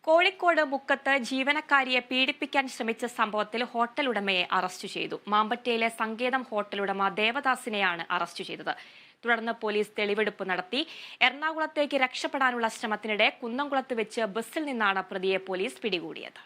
കോഴിക്കോട് മുക്കത്ത് ജീവനക്കാരിയെ പീഡിപ്പിക്കാൻ ശ്രമിച്ച സംഭവത്തിൽ ഹോട്ടൽ ഉടമയെ അറസ്റ്റ് ചെയ്തു. മാമ്പറ്റയിലെ സങ്കേതം ഹോട്ടൽ ഉടമ ദേവദാസിനെയാണ് അറസ്റ്റ് ചെയ്തത്. തുടർന്ന് പോലീസ് തെളിവെടുപ്പ് നടത്തി. എറണാകുളത്തേക്ക് രക്ഷപ്പെടാനുള്ള ശ്രമത്തിനിടെ കുന്നംകുളത്ത് വെച്ച് ബസ്സിൽ നിന്നാണ് പ്രതിയെ പോലീസ് പിടികൂടിയത്.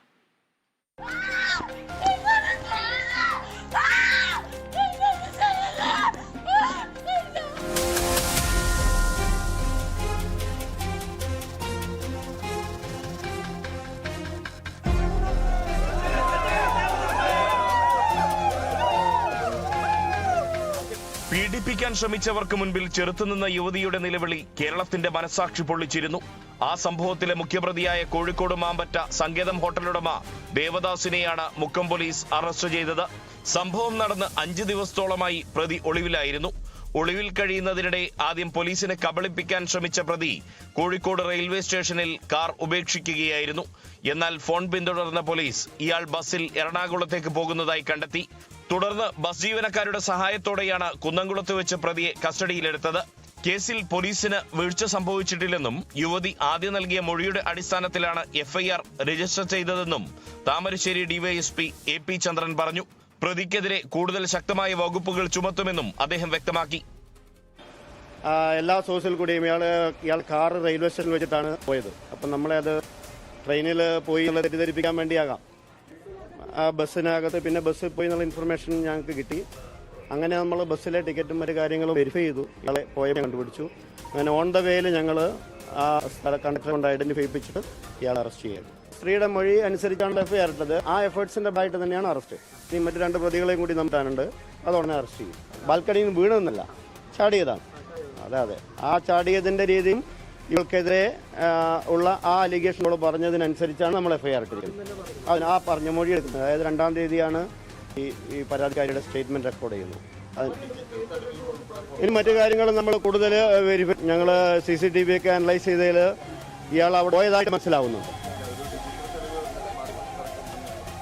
പീഡിപ്പിക്കാൻ ശ്രമിച്ചവർക്ക് മുൻപിൽ ചെറുത്തുനിന്ന യുവതിയുടെ നിലവിളി കേരളത്തിന്റെ മനസാക്ഷി പൊള്ളിച്ചിരുന്നു. ആ സംഭവത്തിലെ മുഖ്യപ്രതിയായ കോഴിക്കോട് മാമ്പറ്റ സങ്കേതം ഹോട്ടലുടമ ദേവദാസിനെയാണ് മുക്കം പോലീസ് അറസ്റ്റ് ചെയ്തത്. സംഭവം നടന്ന് 5 ദിവസത്തോളമായി പ്രതി ഒളിവിലായിരുന്നു. ഒളിവിൽ കഴിയുന്നതിനിടെ ആദ്യം പോലീസിനെ കബളിപ്പിക്കാൻ ശ്രമിച്ച പ്രതി കോഴിക്കോട് റെയിൽവേ സ്റ്റേഷനിൽ കാർ ഉപേക്ഷിക്കുകയായിരുന്നു. എന്നാൽ ഫോൺ പിന്തുടർന്ന പോലീസ് ഇയാൾ ബസ്സിൽ എറണാകുളത്തേക്ക് പോകുന്നതായി കണ്ടെത്തി. തുടർന്ന് ബസ് ജീവനക്കാരുടെ സഹായത്തോടെയാണ് കുന്നംകുളത്ത് വെച്ച് പ്രതിയെ കസ്റ്റഡിയിലെടുത്തത്. കേസിൽ പോലീസിന് വീഴ്ച സംഭവിച്ചിട്ടില്ലെന്നും യുവതി ആദ്യം നൽകിയ മൊഴിയുടെ അടിസ്ഥാനത്തിലാണ് FIR രജിസ്റ്റർ ചെയ്തതെന്നും താമരശ്ശേരി ഡിവൈഎസ്പി AP ചന്ദ്രൻ പറഞ്ഞു. പ്രതിക്കെതിരെ കൂടുതൽ ശക്തമായ വകുപ്പുകൾ ചുമത്തുമെന്നും അദ്ദേഹം വ്യക്തമാക്കി. എല്ലാ സോഴ്സിൽ കൂടിയും ഇയാൾ കാർ റെയിൽവേ സ്റ്റേഷനിൽ വെച്ചിട്ടാണ് പോയത്. അപ്പം നമ്മളെ അത് ട്രെയിനിൽ പോയി തെറ്റിദ്ധരിപ്പിക്കാൻ വേണ്ടിയാകാം. ആ ബസ്സിനകത്ത് പിന്നെ ബസ്സിൽ പോയി എന്നുള്ള ഇൻഫർമേഷൻ ഞങ്ങൾക്ക് കിട്ടി. അങ്ങനെ നമ്മൾ ബസ്സിലെ ടിക്കറ്റും മറ്റു കാര്യങ്ങളും വെരിഫൈ ചെയ്തു. ഇയാളെ പോയ കണ്ടുപിടിച്ചു. അങ്ങനെ ഓൺ ദ വേയിൽ ഞങ്ങൾ ആ സ്ഥല കണ്ടക്ടറെ കൊണ്ട് ഐഡന്റിഫൈ ചെയ്യിപ്പിച്ചിട്ട് ഇയാളെ അറസ്റ്റ് ചെയ്തു. സ്ത്രീയുടെ മൊഴി അനുസരിച്ചാണ് FIR ഇട്ടത്. ആ എഫേർട്സിന്റെ ഭാഗമായിട്ട് തന്നെയാണ് അറസ്റ്റ്. ഇനി മറ്റു 2 പ്രതികളെയും കൂടി നമുക്കാനുണ്ട്. അതോടനെ അറസ്റ്റ് ചെയ്യും. ബാൽക്കണിയിൽ നിന്ന് വീണെന്നല്ല, ചാടിയതാണ്. അതെ ആ ചാടിയതിന്റെ രീതിയും ഇവൾക്കെതിരെ ഉള്ള ആ അലിഗേഷനോട് പറഞ്ഞതിനനുസരിച്ചാണ് നമ്മൾ FIR ഇട്ടിരിക്കുന്നത്. അതിന് ആ പറഞ്ഞ മൊഴി എടുക്കുന്നത്. അതായത് 2-ാം തീയതിയാണ് ഈ പരാതിക്കാരിയുടെ സ്റ്റേറ്റ്മെന്റ് റെക്കോർഡ് ചെയ്യുന്നത്. ഇനി മറ്റു കാര്യങ്ങൾ നമ്മൾ കൂടുതൽ വെരിഫൈ ഞങ്ങൾ CCTV ഒക്കെ അനലൈസ് ചെയ്തതിൽ ഇയാൾ അവിടെ പോയതായിട്ട് മനസ്സിലാവുന്നുണ്ട്.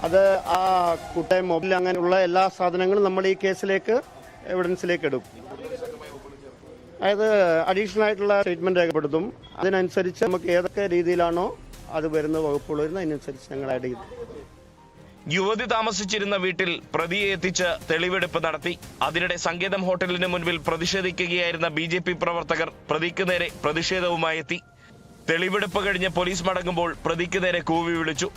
അത് ആ കുട്ടയം മൊബൈൽ അങ്ങനെയുള്ള എല്ലാ സാധനങ്ങളും നമ്മൾ ഈ കേസിലേക്ക് എവിഡൻസിലേക്ക് എടുക്കും. അതായത് അഡീഷണൽ ആയിട്ടുള്ള സ്റ്റേറ്റ്മെന്റ് രേഖപ്പെടുത്തും. അതിനനുസരിച്ച് നമുക്ക് ഏതൊക്കെ രീതിയിലാണോ അത് വരുന്ന വകുപ്പുകൾ വരുന്നത് അതിനനുസരിച്ച് ഞങ്ങൾ ആഡ് ചെയ്തു. യുവതി താമസിച്ചിരുന്ന വീട്ടിൽ പ്രതിയെ എത്തിച്ച് തെളിവെടുപ്പ് നടത്തി. അതിനിടെ സങ്കേതം ഹോട്ടലിന് മുൻപിൽ പ്രതിഷേധിക്കുകയായിരുന്ന BJP പ്രവർത്തകർ പ്രതിക്ക് നേരെ പ്രതിഷേധവുമായി എത്തി. തെളിവെടുപ്പ് കഴിഞ്ഞ് പോലീസ് മടങ്ങുമ്പോൾ പ്രതിക്ക് നേരെ കൂവി വിളിച്ചു.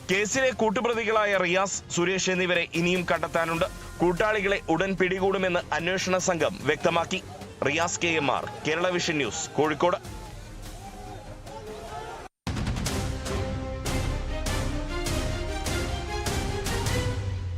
കേസിലെ കൂട്ടുപ്രതികളായ റിയാസ്, സുരേഷ് എന്നിവരെ ഇനിയും കണ്ടെത്താനുണ്ട്. കൂട്ടാളികളെ ഉടൻ പിടികൂടുമെന്ന് അന്വേഷണ സംഘം വ്യക്തമാക്കി. Riyas KMR, Kerala vision news, Kozhikode.